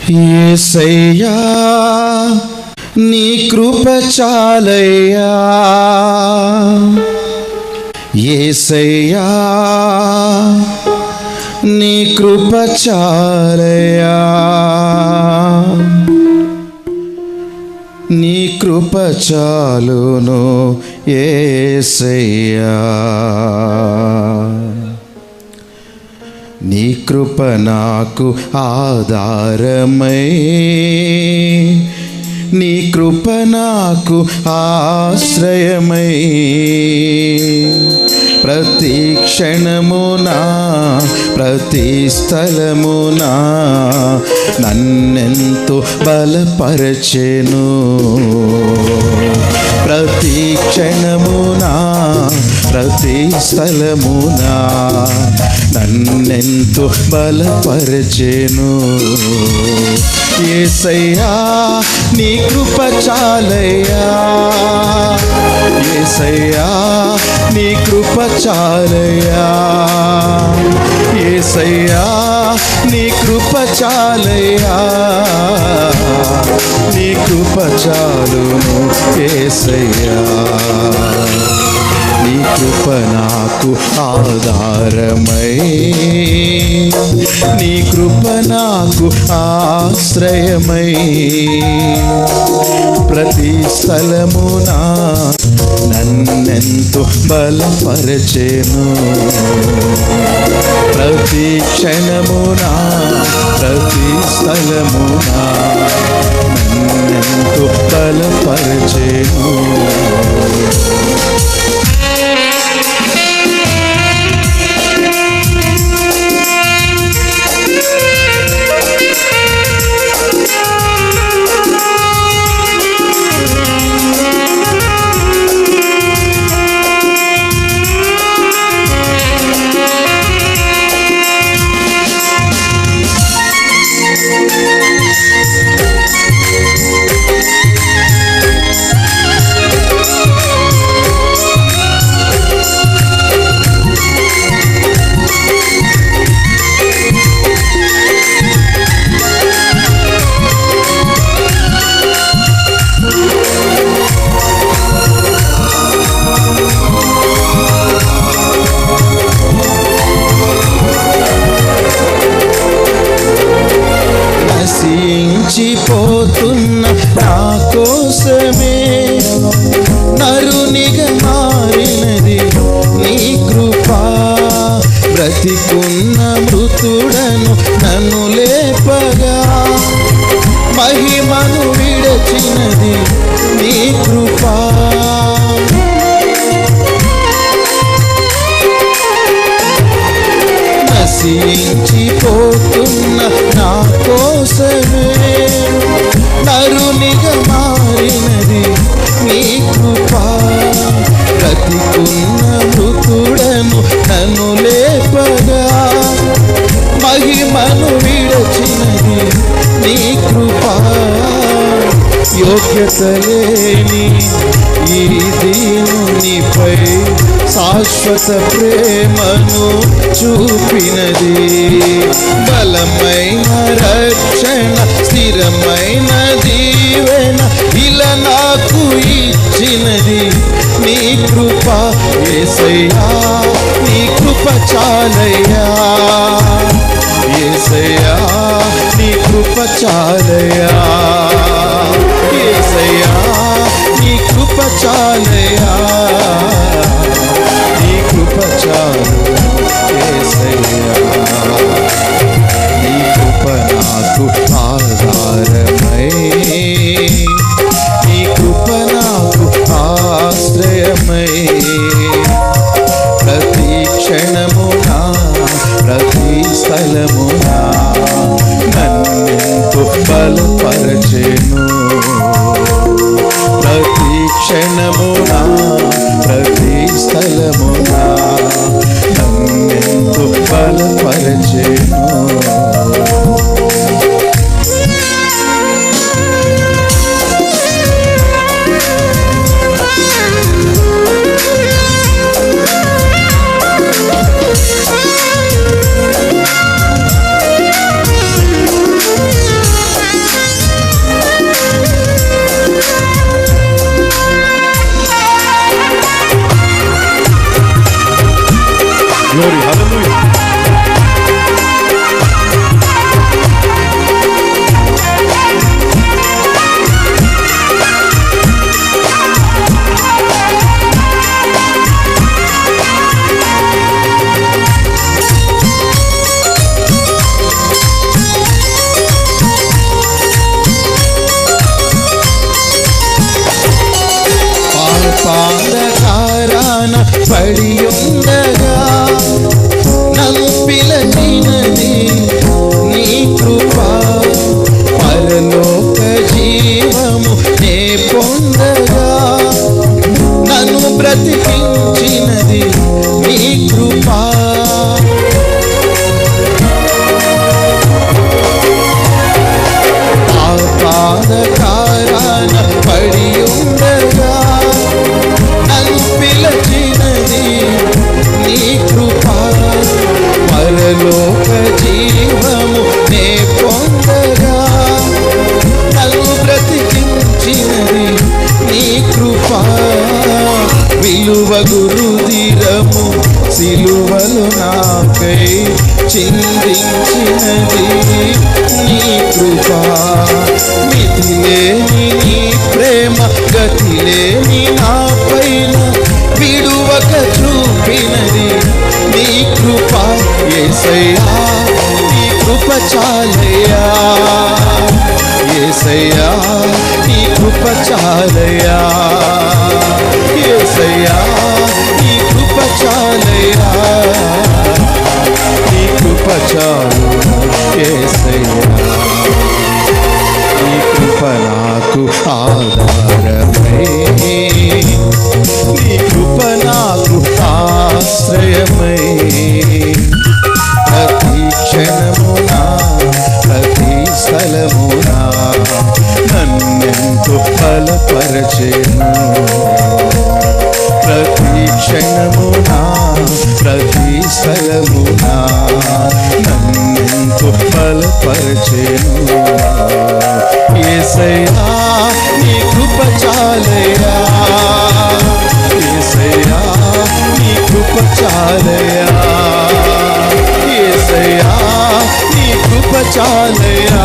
యేసయ్యా నీ కృప చాలయ్యా, యేసయ్యా నీ కృప చాలయ్యా, నీ కృప చాలును యేసయ్యా, నీ కృప నాకు ఆధారమై, నీ కృప నాకు ఆశ్రయమై, ప్రతి క్షణమునా ప్రతి స్థలమునా నన్నెంతో బలపరచెను, ప్రతి క్షణమునా ప్రతి స్థలమునా నన్నెంతో బలపరచెను. యేసయ్యా నీ కృప చాలయ్యా, యేసయ్యా నీ కృప చాలయ్యా, యేసయ్యా నీ కృప చాలయ్యా, నీ కృప చాలును యేసయ్యా, నీ కృప నాకు ఆధారమై, నీ కృప నాకు ఆశ్రయమై, ప్రతి స్థలమునా నన్నెంతో బలపరచెను, ప్రతి క్షణమునా ప్రతి స్థలమునా నన్నెంతో బలపరచెను. నశించిపోతున్న నా కోసమే నరునిగా మారినది నీ కృప, బ్రతికున్న మృతుడను నన్ను లేపగా మహిమను విడచినది నీ కృప, నశించిపోతున్న నా కోసమే నరునిగా మారినది నీ కృప, బ్రతికున్న మృతుడను నన్ను లేపగా మహిమను విడచినది నీ కృప, యోగ్యత లేని ఈ దీనునిపై శాశ్వత ప్రేమను చూపినది, బలమైన రక్షణ స్థిరమైన దీవెన ఇలా నాకు ఇచ్చినది నీ కృప, యేసయ్యా నీ కృప చాలయ్యా, యేసయ్యా నీ కృప చాలయ్యా, యేసయ్యా నీ కృప చాలయ్యా, నీ కృప చాలు యేసయ్యా, నీ కృప నాకు ఆధారమై, నీ కృప నాకు ఆశ్రయమై, ప్రతి క్షణమునా ప్రతి స్థలమునా నన్నెంతో బలపరచెను, ప్రతి క్షణమునా ప్రతి స్థలమునా నన్నెంతో బలపరచెను. యేసయ్యా నీ కృప చాలయ్యా, యేసయ్యా నీ కృప చాలయ్యా, నీ కృప చాలు యేసయ్యా, నీ కృప నాకు ఆధారమై, నీ కృప నాకు ఆశ్రయమై, ప్రతి క్షణమునా ప్రతి స్థలమునా నన్నెంతో బలపరచెను, ప్రతి క్షణమునా ప్రతి స్థలమునా నన్నెంతో బలపరచెను. యేసయ్యా నీ కృప చాలయ్యా, యేసయ్యా నీ కృప చాలయ్యా, యేసయ్యా నీ కృప చాలయ్యా,